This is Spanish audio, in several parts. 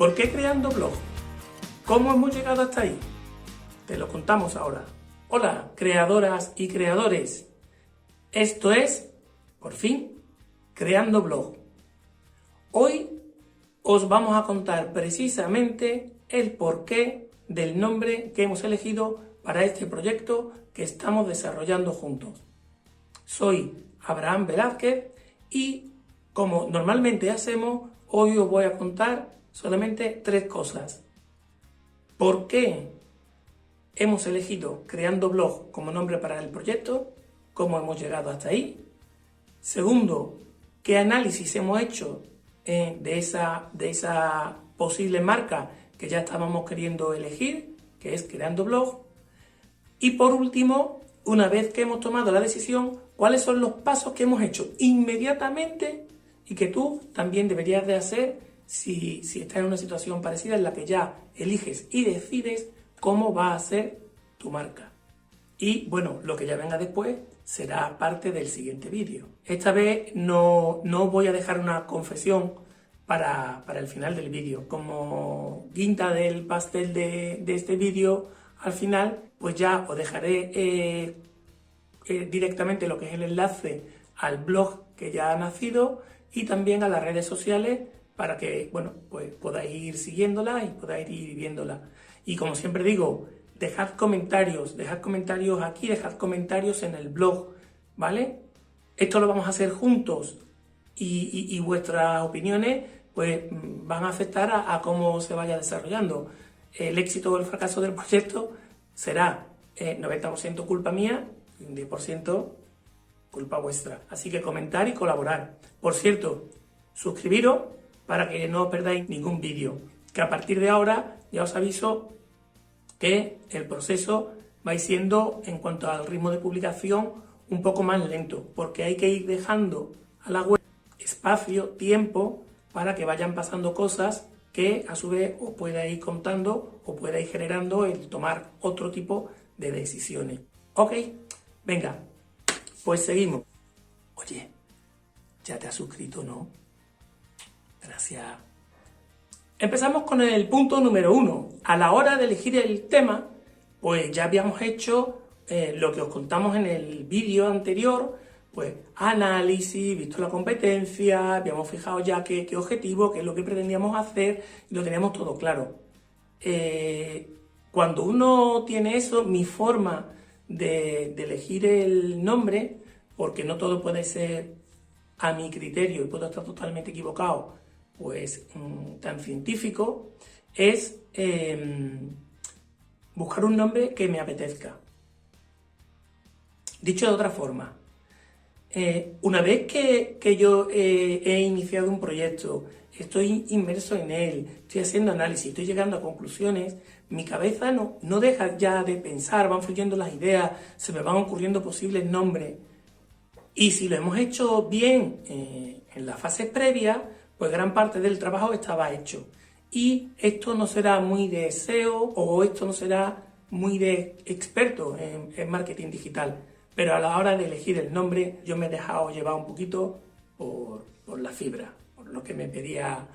¿Por qué creando blog? ¿Cómo hemos llegado hasta ahí? Te lo contamos ahora. Hola, creadoras y creadores. Esto es, por fin, Creando Blog. Hoy os vamos a contar precisamente el porqué del nombre que hemos elegido para este proyecto que estamos desarrollando juntos. Soy Abraham Velázquez y, como normalmente hacemos, hoy os voy a contar solamente 3 cosas. ¿Por qué hemos elegido Creando Blog como nombre para el proyecto? ¿Cómo hemos llegado hasta ahí? Segundo, ¿qué análisis hemos hecho de esa posible marca que ya estábamos queriendo elegir, que es Creando Blog? Y por último, una vez que hemos tomado la decisión, ¿cuáles son los pasos que hemos hecho inmediatamente y que tú también deberías de hacer si estás en una situación parecida en la que ya eliges y decides cómo va a ser tu marca? Y bueno, lo que ya venga después será parte del siguiente vídeo. Esta vez no voy a dejar una confesión para el final del vídeo. Como guinda del pastel de este vídeo, al final, pues ya os dejaré directamente lo que es el enlace al blog que ya ha nacido y también a las redes sociales para que, bueno, pues podáis ir siguiéndola y podáis ir viéndola. Y como siempre digo, dejad comentarios aquí, dejad comentarios en el blog, ¿vale? Esto lo vamos a hacer juntos y vuestras opiniones pues van a afectar a cómo se vaya desarrollando. El éxito o el fracaso del proyecto será 90% culpa mía y un 10% culpa vuestra. Así que comentar y colaborar. Por cierto, suscribiros para que no os perdáis ningún vídeo, que a partir de ahora ya os aviso que el proceso va a ir siendo, en cuanto al ritmo de publicación, un poco más lento, porque hay que ir dejando a la web espacio, tiempo, para que vayan pasando cosas que a su vez os pueda ir contando o pueda ir generando el tomar otro tipo de decisiones. ¿Ok? Venga, pues seguimos. Oye, ¿ya te has suscrito, no? Gracias. Empezamos con el punto número 1. A la hora de elegir el tema, pues ya habíamos hecho lo que os contamos en el vídeo anterior, pues análisis, visto la competencia, habíamos fijado ya qué objetivo, qué es lo que pretendíamos hacer, y lo teníamos todo claro. Cuando uno tiene eso, mi forma de elegir el nombre, porque no todo puede ser a mi criterio y puedo estar totalmente equivocado, pues tan científico, es buscar un nombre que me apetezca. Dicho de otra forma, una vez que yo he iniciado un proyecto, estoy inmerso en él, estoy haciendo análisis, estoy llegando a conclusiones, mi cabeza no deja ya de pensar, van fluyendo las ideas, se me van ocurriendo posibles nombres. Y si lo hemos hecho bien en las fases previas, pues gran parte del trabajo estaba hecho. Y esto no será muy de SEO o esto no será muy de experto en marketing digital. Pero a la hora de elegir el nombre, yo me he dejado llevar un poquito por la fibra, por lo que me pedía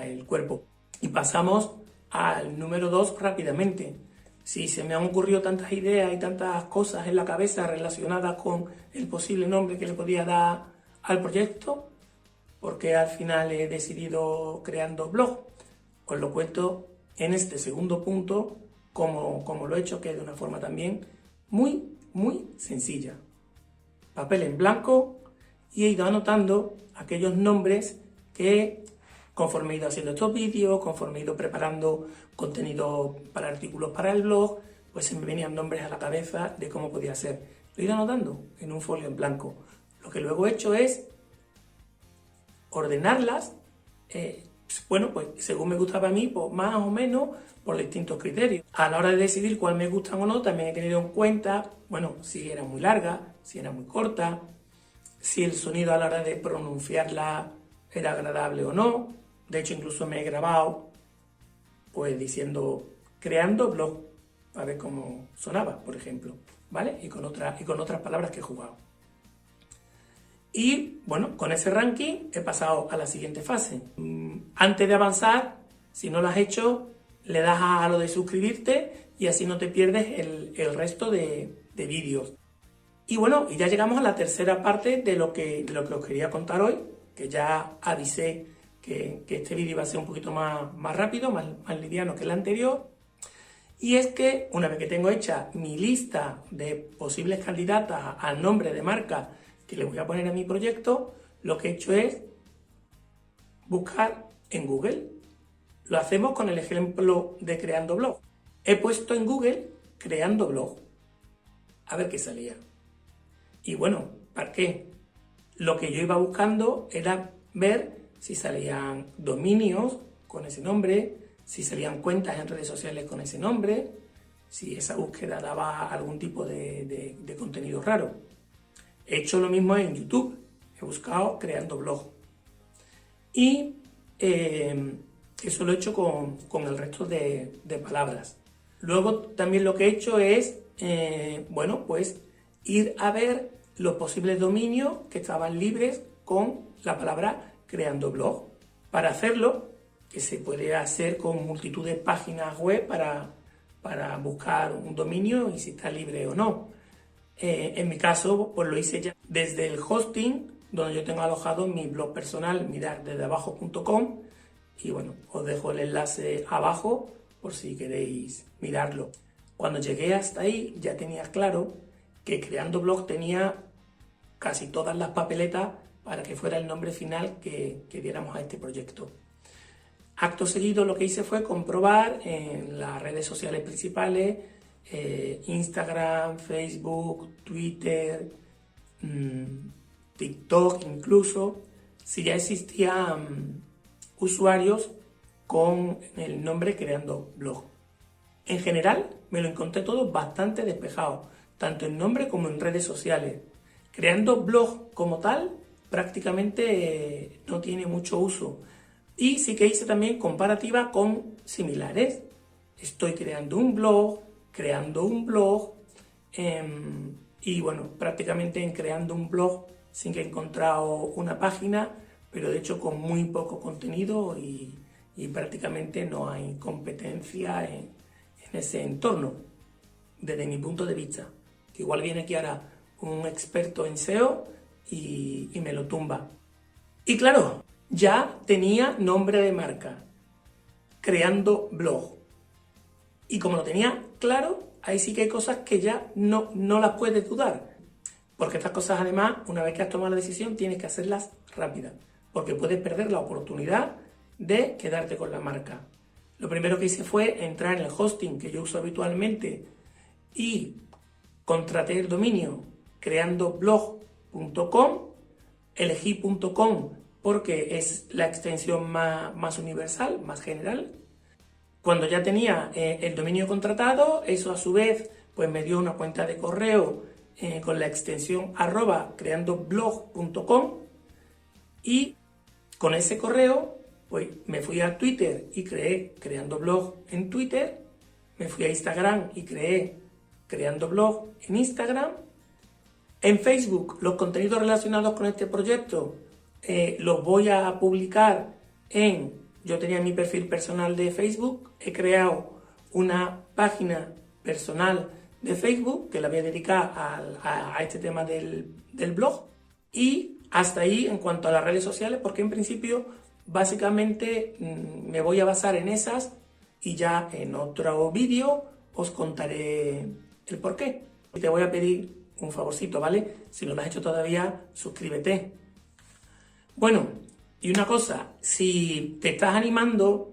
el cuerpo. Y pasamos al número 2 rápidamente. Si se me han ocurrido tantas ideas y tantas cosas en la cabeza relacionadas con el posible nombre que le podía dar al proyecto, porque al final he decidido Creando Blog, os lo cuento en este segundo punto, como lo he hecho, que es de una forma también muy sencilla. Papel en blanco y he ido anotando aquellos nombres que, conforme he ido haciendo estos vídeos, conforme he ido preparando contenido para artículos para el blog, pues se me venían nombres a la cabeza de cómo podía ser. Lo he ido anotando en un folio en blanco. Lo que luego he hecho es ordenarlas, bueno, pues según me gustaba a mí, pues más o menos por distintos criterios. A la hora de decidir cuál me gustan o no, también he tenido en cuenta, bueno, si era muy larga, si era muy corta, si el sonido a la hora de pronunciarla era agradable o no. De hecho, incluso me he grabado, pues diciendo, Creando Blog, a ver cómo sonaba, por ejemplo, ¿vale? Y con otras palabras que he jugado. Y bueno, con ese ranking he pasado a la siguiente fase. Antes de avanzar, Si no lo has hecho, le das a lo de suscribirte y así no te pierdes el resto de vídeos. Y bueno, y ya llegamos a la tercera parte de lo que os quería contar hoy, que ya avisé que este vídeo iba a ser un poquito más rápido, más liviano que el anterior. Y es que una vez que tengo hecha mi lista de posibles candidatas al nombre de marca que le voy a poner a mi proyecto, lo que he hecho es buscar en Google. Lo hacemos con el ejemplo de Creando Blog. He puesto en Google Creando Blog. A ver qué salía. Y bueno, ¿para qué? Lo que yo iba buscando era ver si salían dominios con ese nombre, si salían cuentas en redes sociales con ese nombre, si esa búsqueda daba algún tipo de contenido raro. He hecho lo mismo en YouTube. He buscado Creando Blog. Y eso lo he hecho con el resto de palabras. Luego también lo que he hecho es, bueno, pues ir a ver los posibles dominios que estaban libres con la palabra Creando Blog. Para hacerlo, que se puede hacer con multitud de páginas web para buscar un dominio y si está libre o no. En mi caso, pues lo hice ya desde el hosting, donde yo tengo alojado mi blog personal, miraddedeabajo.com, y bueno, os dejo el enlace abajo por si queréis mirarlo. Cuando llegué hasta ahí ya tenía claro que Creando Blog tenía casi todas las papeletas para que fuera el nombre final que diéramos a este proyecto. Acto seguido lo que hice fue comprobar en las redes sociales principales, Instagram, Facebook, Twitter, TikTok incluso, si ya existían usuarios con el nombre Creando Blog. En general me lo encontré todo bastante despejado, tanto en nombre como en redes sociales. Creando Blog como tal prácticamente no tiene mucho uso. Y sí que hice también comparativa con similares. Estoy creando un blog, y bueno, prácticamente en Creando un Blog sí que he encontrado una página, pero de hecho con muy poco contenido y prácticamente no hay competencia en ese entorno, desde mi punto de vista. Que igual viene aquí ahora un experto en SEO y me lo tumba. Y claro, ya tenía nombre de marca, Creando Blog. Y como lo tenía claro, ahí sí que hay cosas que ya no las puedes dudar. Porque estas cosas además, una vez que has tomado la decisión, tienes que hacerlas rápidas. Porque puedes perder la oportunidad de quedarte con la marca. Lo primero que hice fue entrar en el hosting que yo uso habitualmente y contraté el dominio creandoblog.com. Elegí .com porque es la extensión más universal, más general. Cuando ya tenía el dominio contratado, eso a su vez pues me dio una cuenta de correo con la extensión @creandoblog.com, y con ese correo pues me fui a Twitter y creé Creando Blog en Twitter, me fui a Instagram y creé Creando Blog en Instagram. En Facebook los contenidos relacionados con este proyecto los voy a publicar yo tenía mi perfil personal de Facebook, he creado una página personal de Facebook que la voy a dedicar a este tema del blog, y hasta ahí en cuanto a las redes sociales, porque en principio básicamente me voy a basar en esas y ya en otro vídeo os contaré el porqué. Y te voy a pedir un favorcito, ¿vale? Si no lo has hecho todavía, suscríbete. Bueno, y una cosa, si te estás animando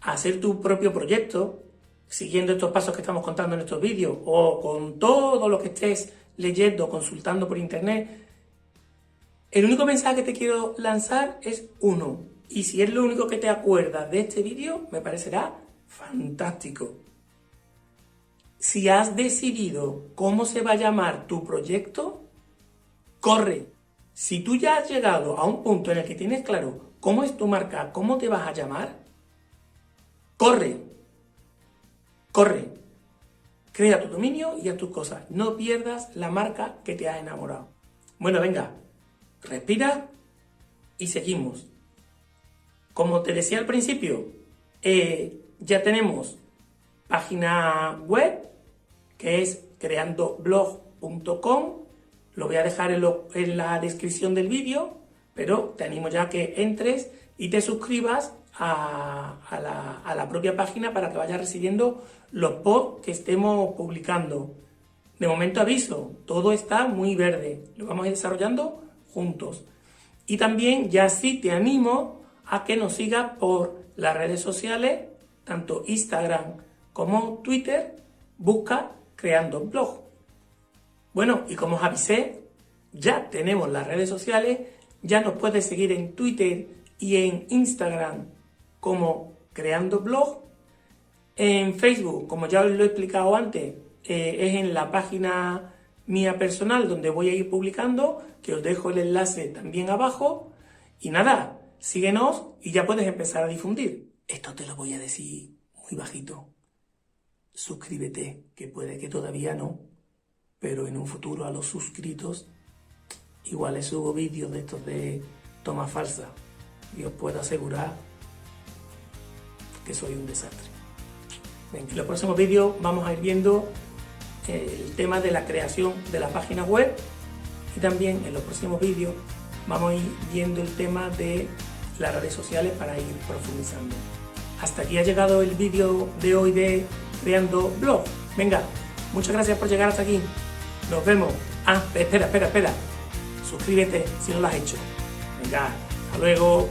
a hacer tu propio proyecto, siguiendo estos pasos que estamos contando en estos vídeos, o con todo lo que estés leyendo, consultando por internet, el único mensaje que te quiero lanzar es uno. Y si es lo único que te acuerdas de este vídeo, me parecerá fantástico. Si has decidido cómo se va a llamar tu proyecto, corre. Si tú ya has llegado a un punto en el que tienes claro cómo es tu marca, cómo te vas a llamar, corre. Corre. Crea tu dominio y haz tus cosas. No pierdas la marca que te ha enamorado. Bueno, venga, respira y seguimos. Como te decía al principio, Ya tenemos página web, que es creandoblog.com. Lo voy a dejar en la descripción del vídeo, pero te animo ya a que entres y te suscribas a la propia página para que vayas recibiendo los posts que estemos publicando. De momento aviso, todo está muy verde, lo vamos a ir desarrollando juntos. Y también ya sí te animo a que nos sigas por las redes sociales, tanto Instagram como Twitter, busca Creando Blog. Bueno, y como os avisé, ya tenemos las redes sociales, ya nos puedes seguir en Twitter y en Instagram como Creando Blog. En Facebook, como ya os lo he explicado antes, es en la página mía personal donde voy a ir publicando, que os dejo el enlace también abajo. Y nada, síguenos y ya puedes empezar a difundir. Esto te lo voy a decir muy bajito. Suscríbete, que puede que todavía no, pero en un futuro a los suscritos igual les subo vídeos de estos de toma falsa y os puedo asegurar que soy un desastre. En los próximos vídeos vamos a ir viendo el tema de la creación de la página web y también en los próximos vídeos vamos a ir viendo el tema de las redes sociales para ir profundizando. Hasta aquí ha llegado el vídeo de hoy de Creando Blog. Venga, muchas gracias por llegar hasta aquí. Nos vemos. Espera. Suscríbete si no lo has hecho. Venga, hasta luego.